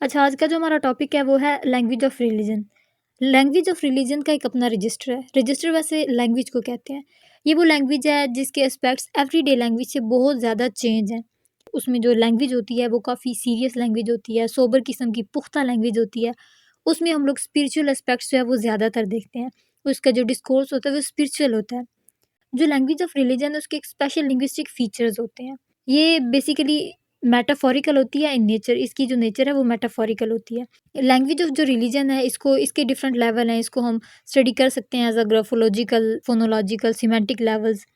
अच्छा, आज का जो हमारा टॉपिक है वो है language of religion. Language of religion का एक अपना रजिस्टर है। रजिस्टर वैसे लैंग्वेज को कहते हैं। ये वो लैंग्वेज है जिसके एस्पेक्ट्स एवरीडे लैंग्वेज से बहुत ज़्यादा चेंज हैं। उसमें जो लैंग्वेज होती है वो काफ़ी सीरियस लैंग्वेज होती है, सोबर किस्म की पुख्ता लैंग्वेज होती है। उसमें हम लोग स्पिरिचुअल एस्पेक्ट्स जो है वो ज़्यादातर देखते हैं। उसका जो डिस्कोर्स होता है वो स्पिरिचुअल होता है। जो लैंग्वेज ऑफ रिलीजन है उसके एक स्पेशल लिंग्विस्टिक फीचर्स होते हैं। ये बेसिकली मेटाफोरिकल होती है इन नेचर, इसकी जो नेचर है वो मेटाफोरिकल होती है। लैंग्वेज ऑफ जो रिलीजन है इसको इसके डिफरेंट लेवल हैं, इसको हम स्टडी कर सकते हैं as a graphological, phonological, semantic levels.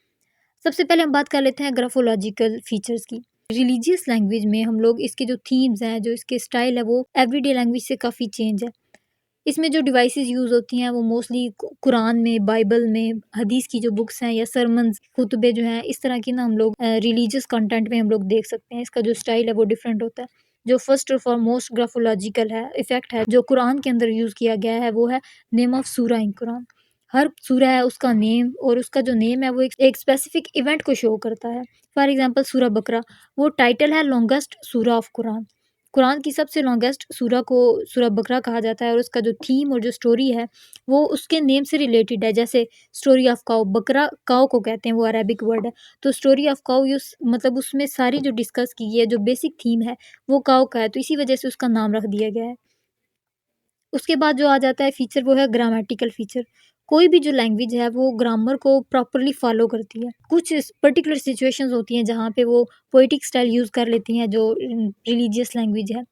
सबसे पहले हम बात कर लेते हैं ग्राफोलॉजिकल फीचर्स की। रिलीजियस लैंग्वेज में हम लोग इसके जो थीम्स हैं, जो इसके स्टाइल है वो एवरीडे लैंग्वेज से काफ़ी चेंज है। इसमें जो डिवाइसेस यूज़ होती हैं वो मोस्टली कुरान में, बाइबल में, हदीस की जो बुक्स हैं या सरमन्स, खुतबे जो हैं, इस तरह की ना हम लोग रिलीजियस कंटेंट में हम लोग देख सकते हैं। इसका जो स्टाइल है वो डिफरेंट होता है। जो फर्स्ट और फॉरमोस्ट ग्राफोलॉजिकल है इफ़ेक्ट है जो कुरान के अंदर यूज़ किया गया है वो है नेम ऑफ सूरा इन कुरान। हर सूरा है उसका नेम, और उसका जो नेम है वो एक स्पेसिफिक इवेंट को शो करता है। फॉर एग्ज़ाम्पल सूरा बकरा, वो टाइटल है लॉन्गेस्ट सूरा ऑफ कुरान। कुरान की सबसे लॉन्गेस्ट सूरा को सूरा बकरा कहा जाता है, और उसका जो थीम और जो स्टोरी है वो उसके नेम से रिलेटेड है। जैसे स्टोरी ऑफ काऊ, बकरा काऊ को कहते हैं, वो अरेबिक वर्ड है। तो स्टोरी ऑफ काऊ यूस मतलब उसमें सारी जो डिस्कस की है, जो बेसिक थीम है वो काऊ का है, तो इसी वजह से उसका नाम रख दिया गया है। उसके बाद जो आ जाता है फीचर वो है ग्रामेटिकल फीचर। कोई भी जो लैंग्वेज है वो ग्रामर को प्रॉपर्ली फॉलो करती है। कुछ पर्टिकुलर सिचुएशंस होती हैं जहाँ पे वो पोएटिक स्टाइल यूज़ कर लेती हैं जो रिलीजियस लैंग्वेज है।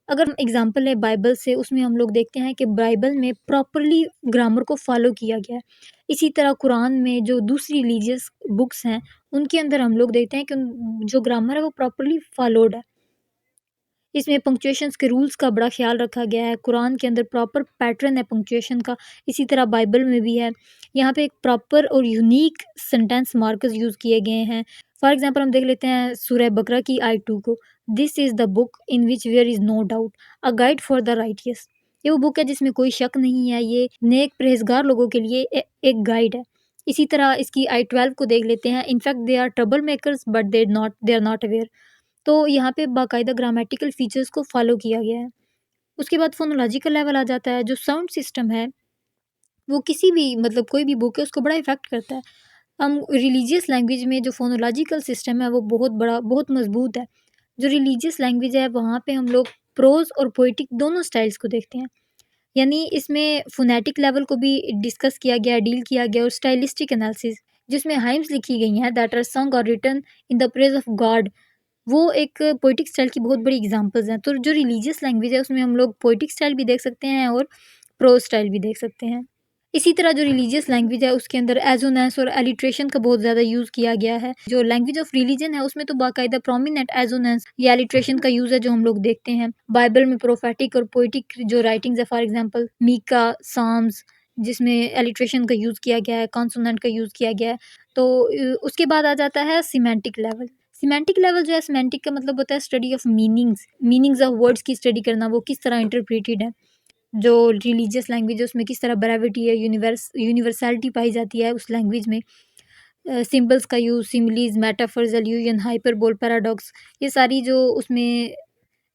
अगर एग्जाम्पल है बाइबल से, उसमें हम लोग देखते हैं कि बाइबल में प्रॉपरली ग्रामर को फॉलो किया गया है। इसी तरह कुरान में जो दूसरी रिलीजियस बुक्स हैं, उनके अंदर हम लोग देखते हैं कि जो ग्रामर है वो प्रॉपरली फॉलोड है। इसमें पंक्चुएशंस के रूल्स का बड़ा ख़्याल रखा गया है। कुरान के अंदर प्रॉपर पैटर्न है पंक्चुएशन का, इसी तरह बाइबल में भी है। यहाँ पे एक प्रॉपर और यूनिक सेंटेंस मार्कर्स यूज़ किए गए हैं। फॉर एग्ज़ाम्पल हम देख लेते हैं सूरह बकरा की आयत 2 को। This is the book in which there is no doubt, a guide for the righteous. ये वो बुक है जिसमें कोई शक नहीं है, ये नेक परहेज़गार लोगों के लिए एक गाइड है। इसी तरह इसकी आयत 12 को देख लेते हैं। In fact they are trouble makers but they are not aware. तो यहाँ पे बाकायदा ग्रामेटिकल फीचर्स को फॉलो किया गया है। उसके बाद फ़ोनोलॉजिकल लेवल आ जाता है, जो साउंड सिस्टम है, वो किसी भी मतलब कोई भी बुक है उसको बड़ा इफ़ेक्ट करता है। हम रिलीजियस लैंग्वेज में जो फ़ोनोलॉजिकल सिस्टम है वो बहुत मज़बूत है। जो रिलीजियस लैंग्वेज है वहाँ पे हम लोग प्रोज़ और पोएटिक दोनों स्टाइल्स को देखते हैं। यानी इसमें फ़ोनेटिक लेवल को भी डिस्कस किया गया है, डील किया गया, और स्टाइलिस्टिक एनालिसिस जिसमें हाइम्स लिखी गई हैं दैट आर सung और written in the praise of God, वो एक पोएटिक स्टाइल की बहुत बड़ी एग्ज़ाम्पल्स हैं। तो जो रिलीजियस लैंग्वेज है उसमें हम लोग पोएटिक स्टाइल भी देख सकते हैं और प्रोज़ स्टाइल भी देख सकते हैं। इसी तरह जो रिलीजियस लैंग्वेज है उसके अंदर एज़ोनेंस और एलिट्रेशन का बहुत ज़्यादा यूज़ किया गया है। जो लैंग्वेज ऑफ रिलीजन है उसमें तो बाकायदा प्रोमिनेंट एज़ोनेंस या एलिट्रेशन का यूज़ है जो हम लोग देखते हैं। बाइबल में प्रोफेटिक और पोएटिक जो राइटिंग्स है, फॉर एग्ज़ाम्पल मीका, साम्स, जिसमें एलिट्रेशन का यूज़ किया गया है, कॉन्सोनेंट का यूज़ किया गया है। तो उसके बाद आ जाता है सिमेंटिक लेवल। सिमेंटिक लेवल जो है, सिमेंटिक का मतलब होता है study of meanings of words की स्टडी करना, वो किस तरह इंटरप्रेटेड है। जो रिलीजियस लैंग्वेज है उसमें किस तरह ब्रेविटी है, यूनिवर्सैलिटी पाई जाती है उस लैंग्वेज में। सिंबल्स का use, similes, metaphors, allusion, hyperbole, paradox, ये सारी जो उसमें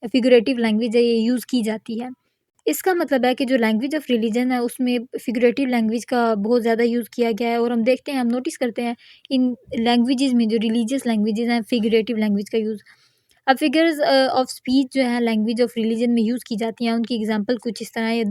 फिगरेटिव लैंग्वेज है ये यूज़ की जाती है। इसका मतलब है कि जो लैंग्वेज ऑफ रिलीजन है उसमें फिगरेटिव लैंग्वेज का बहुत ज़्यादा यूज़ किया गया है, और हम देखते हैं, हम नोटिस करते हैं इन लैंग्वेजेज़ में, जो रिलीजियस लैंग्वेजेज़ हैं, फिगरेटिव लैंग्वेज का यूज़। अब फिगर्स ऑफ स्पीच जो है लैंग्वेज ऑफ रिलीजन में यूज़ की जाती हैं, उनकी एग्जांपल कुछ इस तरह है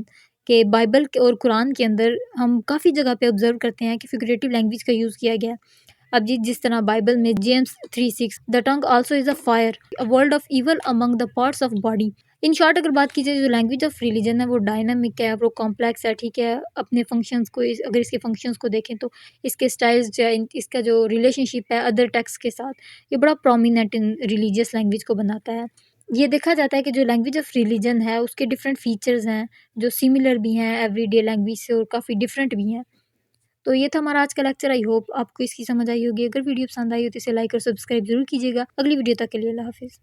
कि बाइबल के और कुरान के अंदर हम काफ़ी जगह पे ऑब्ज़र्व करते हैं कि फिगरेटिव लैंग्वेज का यूज़ किया गया है। अब जिस तरह बाइबल में James 3:6, the tongue also is a fire, a world of evil among the parts of body. In short अगर बात की जाए, जो लैंग्वेज ऑफ रिलीजन है वो डायनामिक है, वो कॉम्प्लेक्स है, ठीक है। अपने फंक्शंस को अगर इसके फंक्शंस को देखें तो इसके स्टाइल्स जो है, इसका जो रिलेशनशिप है अदर टेक्स्ट के साथ, ये बड़ा प्रोमिनेंट इन रिलीजियस लैंग्वेज को बनाता है। ये देखा जाता है कि जो लैंग्वेज ऑफ रिलीजन है उसके डिफरेंट फीचर्स हैं, जो सिमिलर भी हैं एवरीडे लैंग्वेज से और काफ़ी डिफरेंट भी हैं। तो ये था हमारा आज का लेक्चर। आई होप आपको इसकी समझ आई होगी। अगर वीडियो पसंद आई हो तो इसे लाइक और सब्सक्राइब जरूर कीजिएगा। अगली वीडियो तक के लिए अल्लाह हाफिज़।